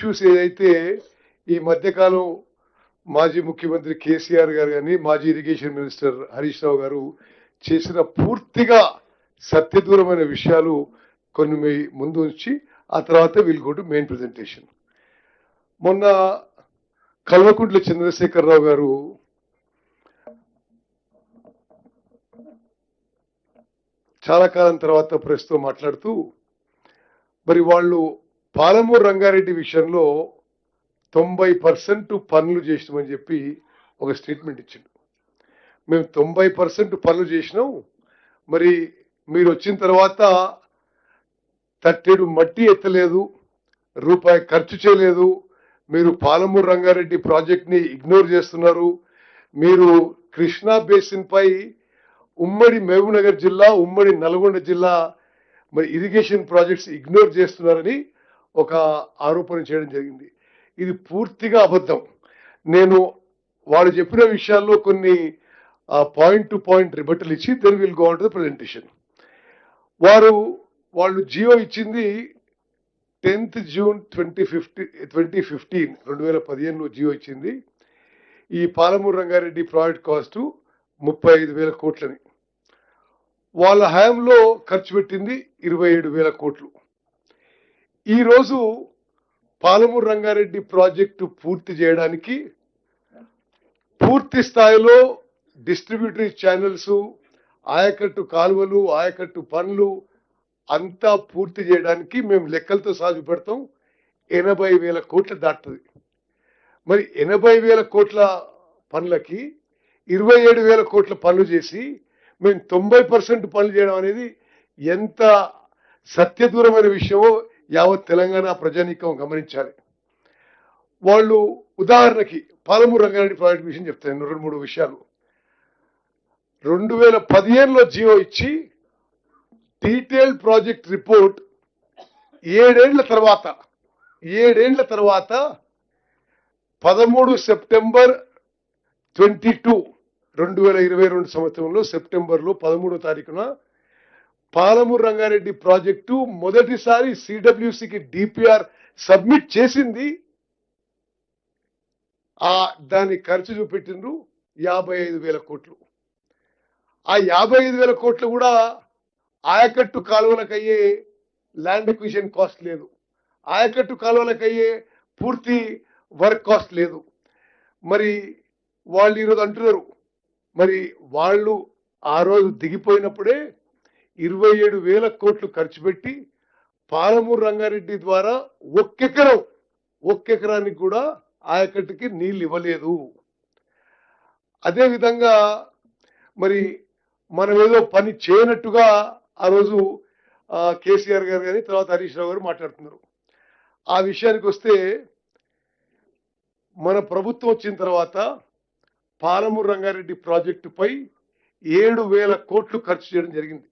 Issues ఏదైతే ఈ మధ్యకాలం మాజీ ముఖ్యమంత్రి కేసీఆర్ గారు కానీ మాజీ ఇరిగేషన్ మినిస్టర్ హరీష్ రావు గారు చేసిన పూర్తిగా సత్యదూరమైన విషయాలు కొన్ని మీ ముందు ఉంచి ఆ తర్వాత we'll go to main presentation. మొన్న కల్వకుంట్ల చంద్రశేఖరరావు గారు చాలా కాలం తర్వాత ప్రెస్తో మాట్లాడుతూ మరి వాళ్ళు పాలమూరు రంగారెడ్డి విషయంలో 90% పనులు చేసినామని చెప్పి ఒక స్టేట్మెంట్ ఇచ్చిండు. మేము 90% పనులు చేసినాం, మరి మీరు వచ్చిన తర్వాత తట్టెడు మట్టి ఎత్తలేదు, రూపాయి ఖర్చు చేయలేదు, మీరు పాలమూరు రంగారెడ్డి ప్రాజెక్ట్ని ఇగ్నోర్ చేస్తున్నారు, మీరు కృష్ణా బేసిన్ పై ఉమ్మడి మహబూబ్నగర్ జిల్లా ఉమ్మడి నల్గొండ జిల్లా మరి ఇరిగేషన్ ప్రాజెక్ట్స్ ఇగ్నోర్ చేస్తున్నారని ఒక ఆరోపణ చేయడం జరిగింది. ఇది పూర్తిగా అబద్ధం. నేను వాళ్ళు చెప్పిన విషయాల్లో కొన్ని పాయింట్ టు పాయింట్ రిబట్టలు ఇచ్చి then will go on to the presentation. వాళ్ళు జియో ఇచ్చింది 10th June 2015 2015లో జియో ఇచ్చింది. ఈ పాలమూరు రంగారెడ్డి ప్రాజెక్ట్ కాస్ట్ 35,000 కోట్లని. వాళ్ళ హయాంలో ఖర్చు పెట్టింది 27,000 కోట్లు. ఈరోజు పాలమూరు రంగారెడ్డి ప్రాజెక్టు పూర్తి చేయడానికి పూర్తి స్థాయిలో డిస్ట్రిబ్యూటరీ ఛానల్స్, ఆయకట్టు కాలువలు, ఆయకట్టు పనులు అంతా పూర్తి చేయడానికి మేము లెక్కలతో సాగు పెడతాం 80,000 కోట్లు దాటుతుంది. మరి 80,000 కోట్ల పనులకి 27,000 కోట్ల పనులు చేసి మేము 90% పనులు చేయడం అనేది ఎంత సత్యదూరమైన విషయమో యావత్ తెలంగాణ ప్రజానీకం గమనించాలి. వాళ్ళు ఉదాహరణకి పాలమూరు రంగారెడ్డి ప్రాజెక్ట్ విషయం చెప్తాను, 2-3 విషయాలు. 2015లో జియో ఇచ్చి డీటెయిల్డ్ ప్రాజెక్ట్ రిపోర్ట్ 7 ఏళ్ల తర్వాత 13 సెప్టెంబర్ 2022 సంవత్సరంలో సెప్టెంబర్లో 13వ తారీఖున పాలమూరు రంగారెడ్డి ప్రాజెక్టు మొదటిసారి సిడబ్ల్యూసికి డిపిఆర్ సబ్మిట్ చేసింది. దాని ఖర్చు చూపెట్టిండ్రు 55,000 కోట్లు. ఆ 55,000 కోట్లు కూడా ఆయకట్టు కాలువలకు అయ్యే ల్యాండ్ ఎక్విజిషన్ కాస్ట్ లేదు, ఆయకట్టు కాలువలకు అయ్యే పూర్తి వర్క్ కాస్ట్ లేదు. మరి వాళ్ళు ఈరోజు అంటున్నారు, మరి వాళ్ళు ఆ రోజు దిగిపోయినప్పుడే 27,000 కోట్లు ఖర్చు పెట్టి పాలమూరు రంగారెడ్డి ద్వారా ఒక్కెకరానికి కూడా ఆయకట్టుకి నీళ్ళు ఇవ్వలేదు. అదేవిధంగా మరి మనం ఏదో పని చేయనట్టుగా ఆ రోజు కేసీఆర్ గారు కానీ తర్వాత హరీష్ రావు గారు మాట్లాడుతున్నారు. ఆ విషయానికి వస్తే మన ప్రభుత్వం వచ్చిన తర్వాత పాలమూరు రంగారెడ్డి ప్రాజెక్టుపై 7,000 కోట్లు ఖర్చు చేయడం జరిగింది.